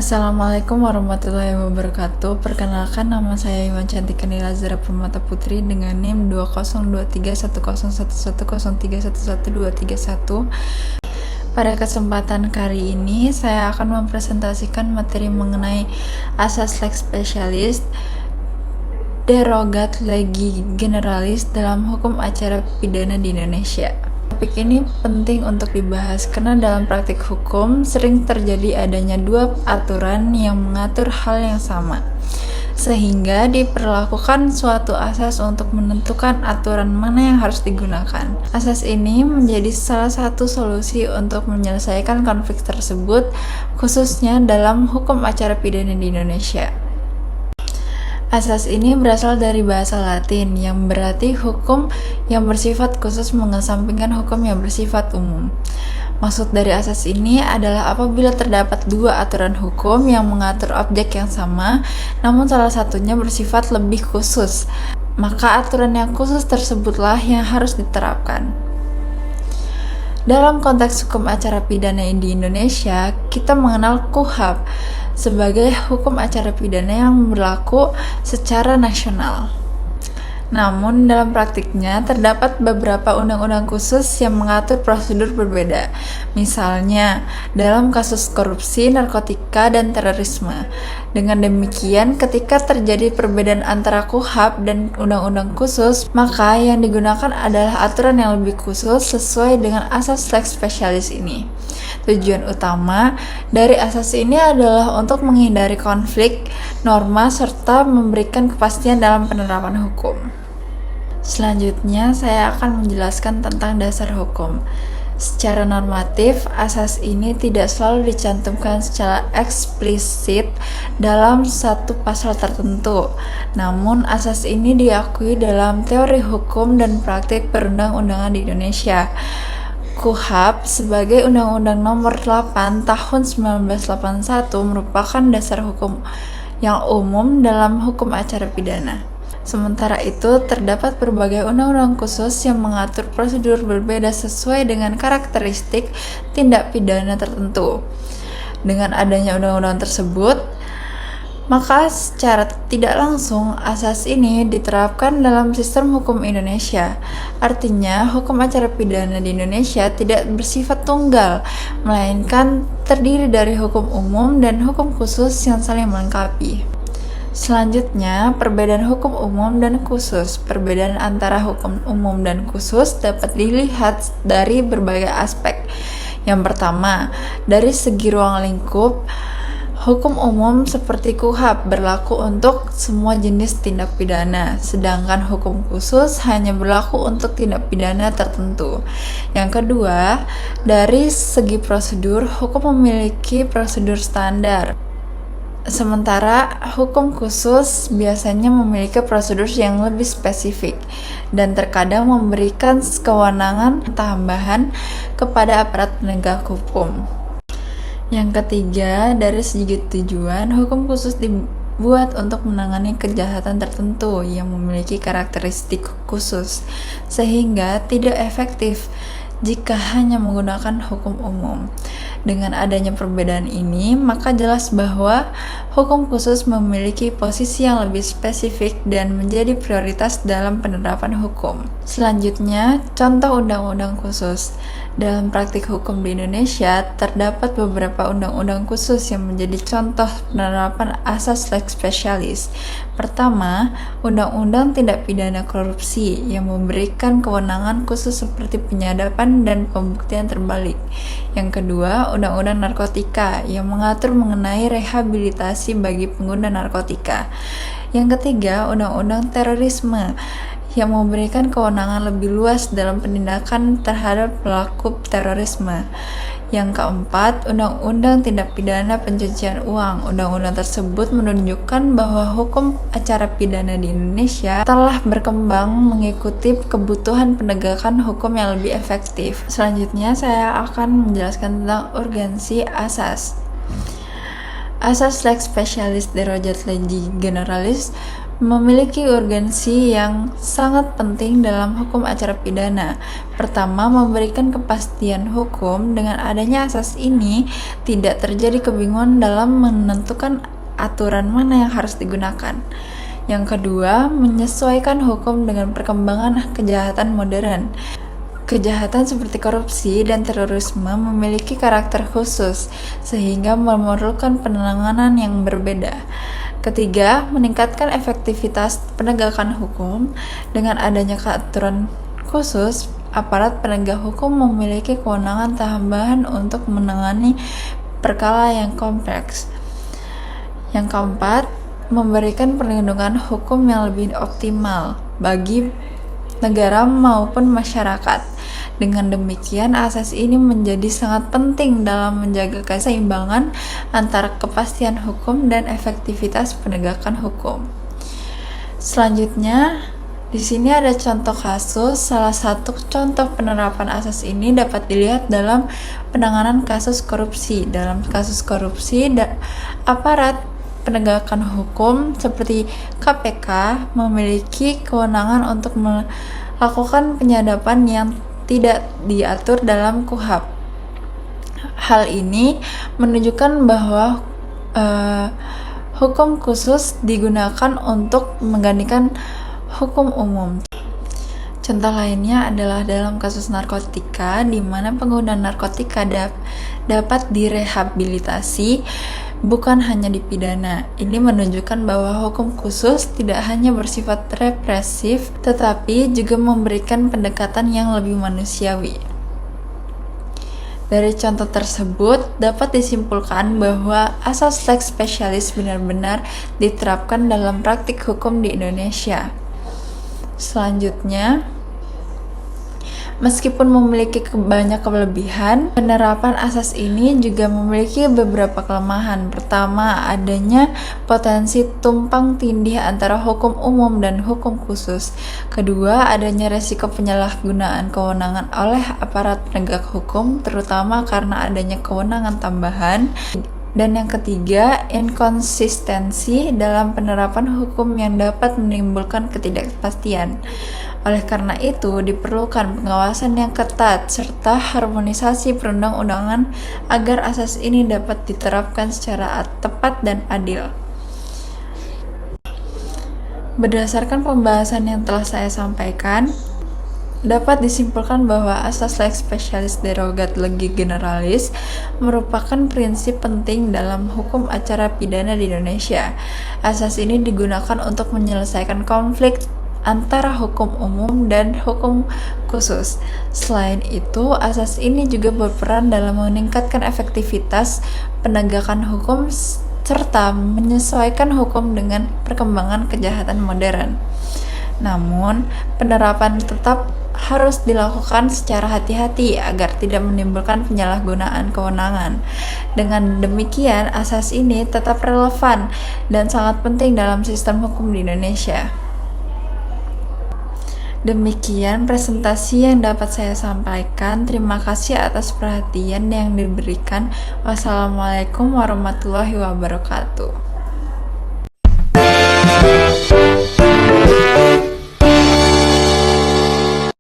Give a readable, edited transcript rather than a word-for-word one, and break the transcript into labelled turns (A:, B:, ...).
A: Assalamualaikum warahmatullahi wabarakatuh. Perkenalkan, nama saya Iwan Cantika Nila Zara Permata Putri dengan NIM 202310110311311231. Pada kesempatan kali ini, saya akan mempresentasikan materi mengenai asas lex specialis, derogat legi generalis dalam hukum acara pidana di Indonesia. Topik ini penting untuk dibahas karena dalam praktik hukum sering terjadi adanya dua aturan yang mengatur hal yang sama, sehingga diperlakukan suatu asas untuk menentukan aturan mana yang harus digunakan. Asas ini menjadi salah satu solusi untuk menyelesaikan konflik tersebut, khususnya dalam hukum acara pidana di Indonesia. Asas ini berasal dari bahasa Latin yang berarti hukum yang bersifat khusus mengesampingkan hukum yang bersifat umum. Maksud dari asas ini adalah apabila terdapat dua aturan hukum yang mengatur objek yang sama, namun salah satunya bersifat lebih khusus, maka aturan yang khusus tersebutlah yang harus diterapkan. Dalam konteks hukum acara pidana di Indonesia, kita mengenal KUHP sebagai hukum acara pidana yang berlaku secara nasional. Namun, dalam praktiknya terdapat beberapa undang-undang khusus yang mengatur prosedur berbeda. Misalnya, dalam kasus korupsi, narkotika, dan terorisme. Dengan demikian, ketika terjadi perbedaan antara KUHP dan undang-undang khusus, maka yang digunakan adalah aturan yang lebih khusus sesuai dengan asas lex specialis ini. Tujuan utama dari asas ini adalah untuk menghindari konflik norma serta memberikan kepastian dalam penerapan hukum. Selanjutnya, saya akan menjelaskan tentang dasar hukum. Secara normatif, asas ini tidak selalu dicantumkan secara eksplisit dalam satu pasal tertentu. Namun, asas ini diakui dalam teori hukum dan praktik perundang-undangan di Indonesia. KUHP sebagai Undang-Undang Nomor 8 Tahun 1981 merupakan dasar hukum yang umum dalam hukum acara pidana. Sementara itu, terdapat berbagai undang-undang khusus yang mengatur prosedur berbeda sesuai dengan karakteristik tindak pidana tertentu. Dengan adanya undang-undang tersebut, maka secara tidak langsung asas ini diterapkan dalam sistem hukum Indonesia. Artinya, hukum acara pidana di Indonesia tidak bersifat tunggal, melainkan terdiri dari hukum umum dan hukum khusus yang saling melengkapi. Selanjutnya, perbedaan hukum umum dan khusus. Perbedaan antara hukum umum dan khusus dapat dilihat dari berbagai aspek. Yang pertama, dari segi ruang lingkup, hukum umum seperti KUHP berlaku untuk semua jenis tindak pidana, sedangkan hukum khusus hanya berlaku untuk tindak pidana tertentu. Yang kedua, dari segi prosedur, hukum memiliki prosedur standar. Sementara hukum khusus biasanya memiliki prosedur yang lebih spesifik dan terkadang memberikan kewenangan tambahan kepada aparat penegak hukum. Yang ketiga, dari segi tujuan, hukum khusus dibuat untuk menangani kejahatan tertentu yang memiliki karakteristik khusus, sehingga tidak efektif jika hanya menggunakan hukum umum. Dengan adanya perbedaan ini, maka jelas bahwa hukum khusus memiliki posisi yang lebih spesifik dan menjadi prioritas dalam penerapan hukum. Selanjutnya, contoh undang-undang khusus. Dalam praktik hukum di Indonesia, terdapat beberapa undang-undang khusus yang menjadi contoh penerapan asas lex specialis. Pertama, Undang-Undang Tindak Pidana Korupsi yang memberikan kewenangan khusus seperti penyadapan dan pembuktian terbalik. Yang kedua, Undang-Undang Narkotika yang mengatur mengenai rehabilitasi bagi pengguna narkotika. Yang ketiga, Undang-Undang Terorisme yang memberikan kewenangan lebih luas dalam penindakan terhadap pelaku terorisme. Yang keempat, Undang-Undang Tindak Pidana Pencucian Uang. Undang-undang tersebut menunjukkan bahwa hukum acara pidana di Indonesia telah berkembang mengikuti kebutuhan penegakan hukum yang lebih efektif. Selanjutnya, saya akan menjelaskan tentang urgensi asas. Asas lex specialis derogat legi generalis memiliki urgensi yang sangat penting dalam hukum acara pidana. Pertama, memberikan kepastian hukum. Dengan adanya asas ini, tidak terjadi kebingungan dalam menentukan aturan mana yang harus digunakan. Yang kedua, menyesuaikan hukum dengan perkembangan kejahatan modern. Kejahatan seperti korupsi dan terorisme memiliki karakter khusus, sehingga memerlukan penanganan yang berbeda. Ketiga, meningkatkan efektivitas penegakan hukum. Dengan adanya aturan khusus, aparat penegak hukum memiliki kewenangan tambahan untuk menangani perkara yang kompleks. Yang keempat, memberikan perlindungan hukum yang lebih optimal bagi negara maupun masyarakat. Dengan demikian, asas ini menjadi sangat penting dalam menjaga keseimbangan antara kepastian hukum dan efektivitas penegakan hukum. Selanjutnya, di sini ada contoh kasus. Salah satu contoh penerapan asas ini dapat dilihat dalam penanganan kasus korupsi. Dalam kasus korupsi, aparat penegakan hukum seperti KPK memiliki kewenangan untuk melakukan penyadapan yang tidak diatur dalam KUHP. Hal ini menunjukkan bahwa hukum khusus digunakan untuk menggantikan hukum umum. Contoh lainnya adalah dalam kasus narkotika, di mana pengguna narkotika dapat direhabilitasi, bukan hanya dipidana. Ini menunjukkan bahwa hukum khusus tidak hanya bersifat represif, tetapi juga memberikan pendekatan yang lebih manusiawi. Dari contoh tersebut, dapat disimpulkan bahwa asas lex specialis benar-benar diterapkan dalam praktik hukum di Indonesia. Selanjutnya, meskipun memiliki banyak kelebihan, penerapan asas ini juga memiliki beberapa kelemahan. Pertama, adanya potensi tumpang tindih antara hukum umum dan hukum khusus. Kedua, adanya resiko penyalahgunaan kewenangan oleh aparat penegak hukum, terutama karena adanya kewenangan tambahan. Dan yang ketiga, inkonsistensi dalam penerapan hukum yang dapat menimbulkan ketidakpastian. Oleh karena itu, diperlukan pengawasan yang ketat serta harmonisasi perundang-undangan agar asas ini dapat diterapkan secara tepat dan adil. Berdasarkan pembahasan yang telah saya sampaikan, dapat disimpulkan bahwa asas lex specialis derogat lege generalis merupakan prinsip penting dalam hukum acara pidana di Indonesia. Asas ini digunakan untuk menyelesaikan konflik antara hukum umum dan hukum khusus. Selain itu, asas ini juga berperan dalam meningkatkan efektivitas penegakan hukum serta menyesuaikan hukum dengan perkembangan kejahatan modern. Namun, penerapan tetap harus dilakukan secara hati-hati agar tidak menimbulkan penyalahgunaan kewenangan. Dengan demikian, asas ini tetap relevan dan sangat penting dalam sistem hukum di Indonesia. Demikian presentasi yang dapat saya sampaikan. Terima kasih atas perhatian yang diberikan. Wassalamualaikum warahmatullahi wabarakatuh.